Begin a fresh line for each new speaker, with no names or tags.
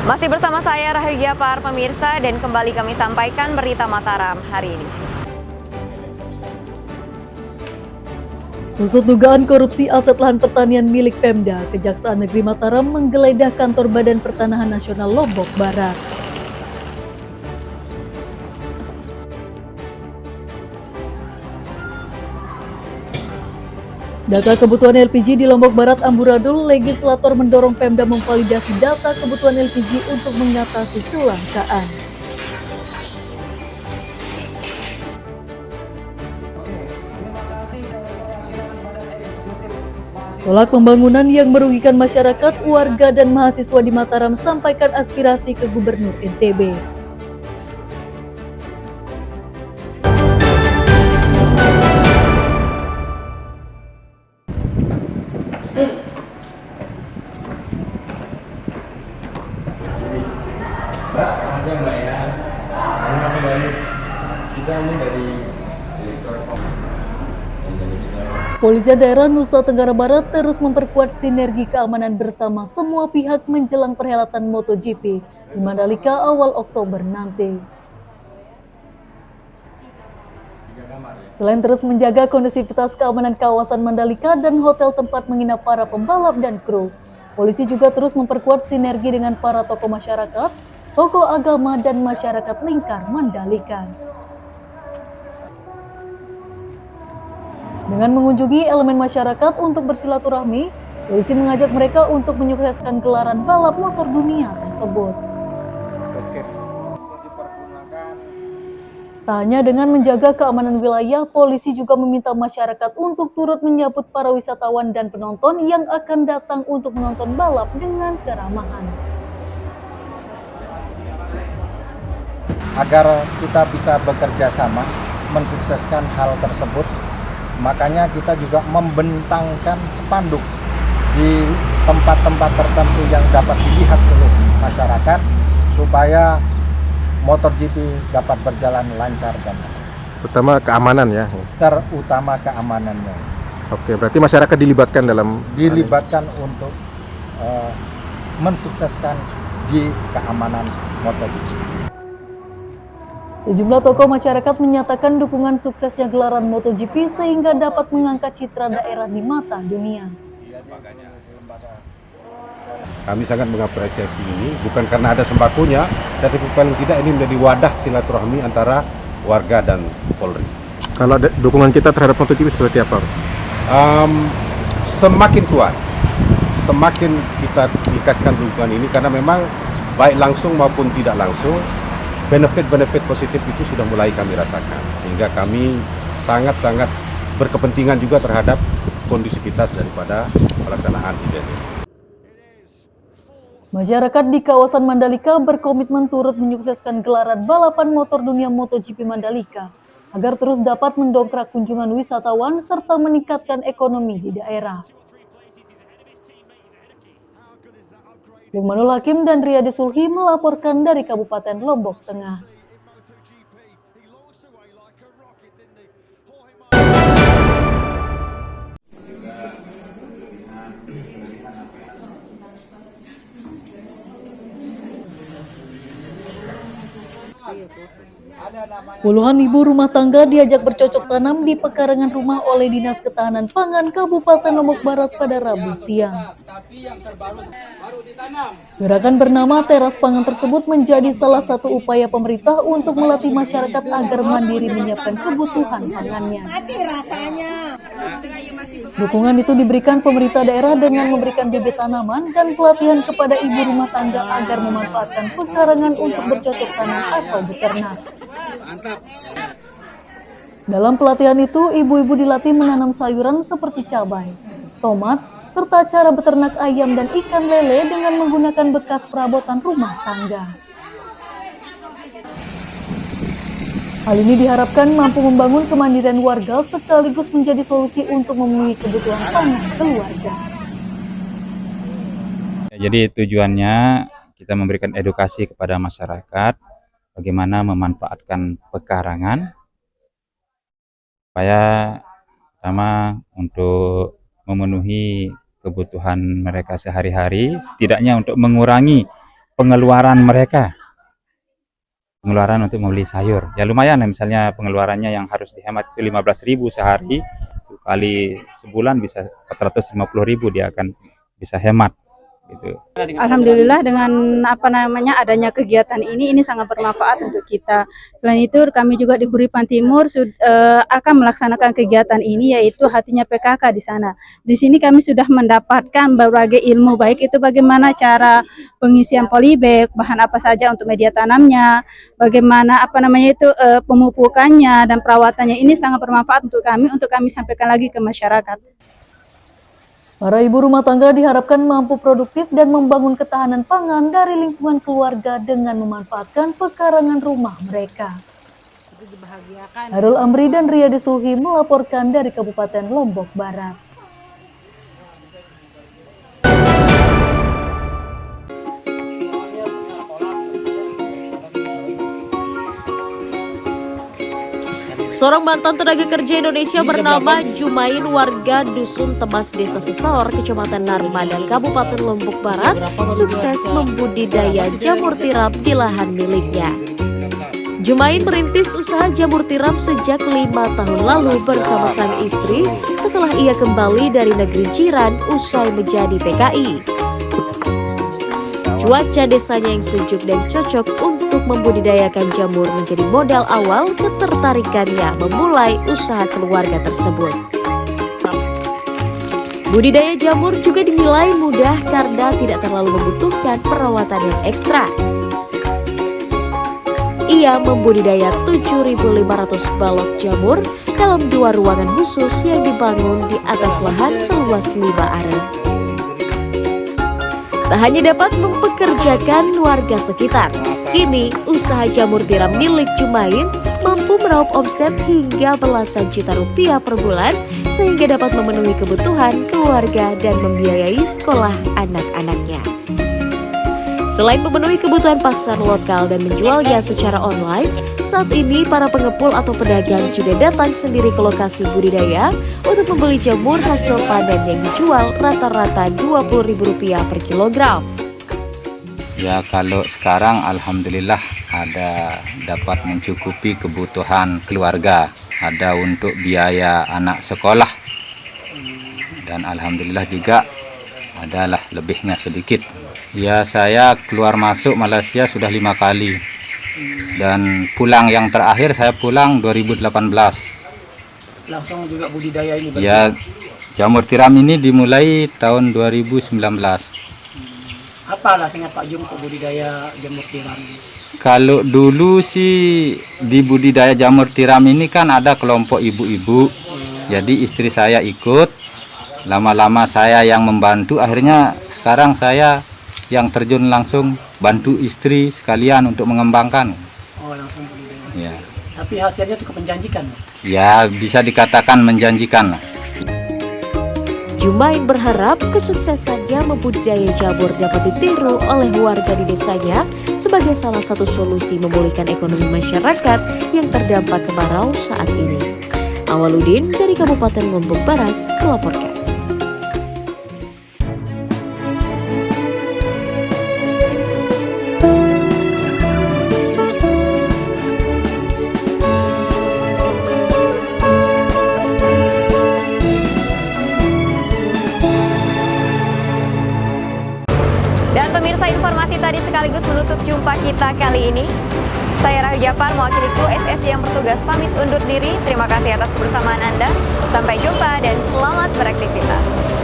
Masih bersama saya Rahayu Japar, pemirsa, dan kembali kami sampaikan berita Mataram hari ini.
Usut dugaan korupsi aset lahan pertanian milik Pemda, Kejaksaan Negeri Mataram menggeledah kantor Badan Pertanahan Nasional Lombok Barat. Data kebutuhan LPG di Lombok Barat amburadul, legislator mendorong Pemda memvalidasi data kebutuhan LPG untuk mengatasi kelangkaan. Tolak pembangunan yang merugikan masyarakat, warga dan mahasiswa di Mataram sampaikan aspirasi ke Gubernur NTB.
Mbak, aja Mbak ya. Ini dari kita ini dari
Polisi daerah Nusa Tenggara Barat terus memperkuat sinergi keamanan bersama semua pihak menjelang perhelatan MotoGP di Mandalika awal Oktober nanti. Selain terus menjaga kondusivitas keamanan kawasan Mandalika dan hotel tempat menginap para pembalap dan kru, polisi juga terus memperkuat sinergi dengan para tokoh masyarakat, tokoh agama dan masyarakat lingkar Mandalika. Dengan mengunjungi elemen masyarakat untuk bersilaturahmi, polisi mengajak mereka untuk menyukseskan gelaran balap motor dunia tersebut. Tak hanya dengan menjaga keamanan wilayah, polisi juga meminta masyarakat untuk turut menyambut para wisatawan dan penonton yang akan datang untuk menonton balap dengan keramahan.
Agar kita bisa bekerja sama mensukseskan hal tersebut, makanya kita juga membentangkan spanduk di tempat-tempat tertentu yang dapat dilihat oleh masyarakat supaya MotoGP dapat berjalan lancar dan
Utama keamanan ya.
terutama keamanannya.
Oke, berarti masyarakat dilibatkan dalam
Untuk mensukseskan di keamanan MotoGP.
Sejumlah tokoh masyarakat menyatakan dukungan suksesnya gelaran MotoGP sehingga dapat mengangkat citra daerah di mata dunia.
Kami sangat mengapresiasi ini, bukan karena ada sembakonya, tapi paling tidak ini menjadi wadah silaturahmi antara warga dan Polri.
Kalau dukungan kita terhadap MotoGP seperti apa?
Semakin kuat, semakin kita ikatkan dukungan ini karena memang baik langsung maupun tidak langsung, benefit-benefit positif itu sudah mulai kami rasakan. Sehingga kami sangat-sangat berkepentingan juga terhadap kondusivitas daripada pelaksanaan event ini.
Masyarakat di kawasan Mandalika berkomitmen turut menyukseskan gelaran balapan motor dunia MotoGP Mandalika agar terus dapat mendongkrak kunjungan wisatawan serta meningkatkan ekonomi di daerah. Lukmanul Hakim dan Riyadi Sulhi melaporkan dari Kabupaten Lombok Tengah. Puluhan ibu rumah tangga diajak bercocok tanam di pekarangan rumah oleh Dinas Ketahanan Pangan Kabupaten Lombok Barat pada Rabu siang. Gerakan bernama Teras Pangan tersebut menjadi salah satu upaya pemerintah untuk melatih masyarakat agar mandiri menyiapkan kebutuhan pangannya. Dukungan itu diberikan pemerintah daerah dengan memberikan bibit tanaman dan pelatihan kepada ibu rumah tangga agar memanfaatkan pekarangan untuk bercocok tanam atau beternak. Dalam pelatihan itu, ibu-ibu dilatih menanam sayuran seperti cabai, tomat, serta cara beternak ayam dan ikan lele dengan menggunakan bekas perabotan rumah tangga. Hal ini diharapkan mampu membangun kemandirian warga sekaligus menjadi solusi untuk memenuhi kebutuhan pangan keluarga.
Jadi tujuannya kita memberikan edukasi kepada masyarakat bagaimana memanfaatkan pekarangan supaya pertama untuk memenuhi kebutuhan mereka sehari-hari, setidaknya untuk mengurangi pengeluaran mereka. Pengeluaran untuk membeli sayur. Ya lumayan, misalnya pengeluarannya yang harus dihemat itu 15.000 sehari, kali sebulan bisa 450.000 dia akan bisa hemat gitu.
Alhamdulillah dengan adanya kegiatan ini sangat bermanfaat untuk kita. Selain itu kami juga di Kuripan Timur akan melaksanakan kegiatan ini, yaitu hatinya PKK di sana. Di sini kami sudah mendapatkan berbagai ilmu, baik itu bagaimana cara pengisian polybag, bahan apa saja untuk media tanamnya, bagaimana pemupukannya dan perawatannya. Ini sangat bermanfaat untuk kami sampaikan lagi ke masyarakat.
Para ibu rumah tangga diharapkan mampu produktif dan membangun ketahanan pangan dari lingkungan keluarga dengan memanfaatkan pekarangan rumah mereka. Harul Amri dan Riyadi Suhi melaporkan dari Kabupaten Lombok Barat.
Seorang mantan tenaga kerja Indonesia bernama Jumain, warga Dusun Temas, Desa Sesor, Kecamatan Narmada, Kabupaten Lombok Barat, sukses membudidaya jamur tiram di lahan miliknya. Jumain merintis usaha jamur tiram sejak 5 tahun lalu bersama sang istri setelah ia kembali dari negeri jiran usai menjadi TKI. Cuaca desanya yang sejuk dan cocok untuk membudidayakan jamur menjadi modal awal ketertarikannya memulai usaha keluarga tersebut. Budidaya jamur juga dinilai mudah karena tidak terlalu membutuhkan perawatan yang ekstra. Ia membudidaya 7.500 balok jamur dalam 2 ruangan khusus yang dibangun di atas lahan seluas 5 aren. Tak hanya dapat mempekerjakan warga sekitar, kini usaha jamur tiram milik Jumain mampu meraup omset hingga belasan juta rupiah per bulan sehingga dapat memenuhi kebutuhan keluarga dan membiayai sekolah anak-anaknya. Selain memenuhi kebutuhan pasar lokal dan menjualnya secara online, saat ini para pengepul atau pedagang juga datang sendiri ke lokasi budidaya untuk membeli jamur hasil panen yang dijual rata-rata Rp20.000 per kilogram.
Ya kalau sekarang alhamdulillah ada dapat mencukupi kebutuhan keluarga, ada untuk biaya anak sekolah, dan alhamdulillah juga adalah lebihnya sedikit. Ya saya keluar masuk Malaysia sudah 5 kali, dan pulang yang terakhir saya pulang 2018.
Langsung juga budidaya ini?
Ya jamur tiram ini dimulai tahun 2019.
Apa alasannya Pak Jum untuk budidaya jamur tiram?
Kalau dulu sih di budidaya jamur tiram ini kan ada kelompok ibu-ibu, jadi istri saya ikut, lama-lama saya yang membantu, akhirnya sekarang saya yang terjun langsung bantu istri sekalian untuk mengembangkan.
Oh langsung budidaya.
Ya.
Tapi hasilnya cukup menjanjikan?
Ya bisa dikatakan menjanjikan.
Jumain berharap kesuksesannya membudidaya jamur dapat ditiru oleh warga di desanya sebagai salah satu solusi memulihkan ekonomi masyarakat yang terdampak kemarau saat ini. Awaludin dari Kabupaten Lombok Barat melaporkan.
Dan pemirsa, informasi tadi sekaligus menutup jumpa kita kali ini. Saya Rahayu Japar mewakili kru SSJ yang bertugas pamit undur diri. Terima kasih atas kebersamaan Anda. Sampai jumpa dan selamat beraktivitas.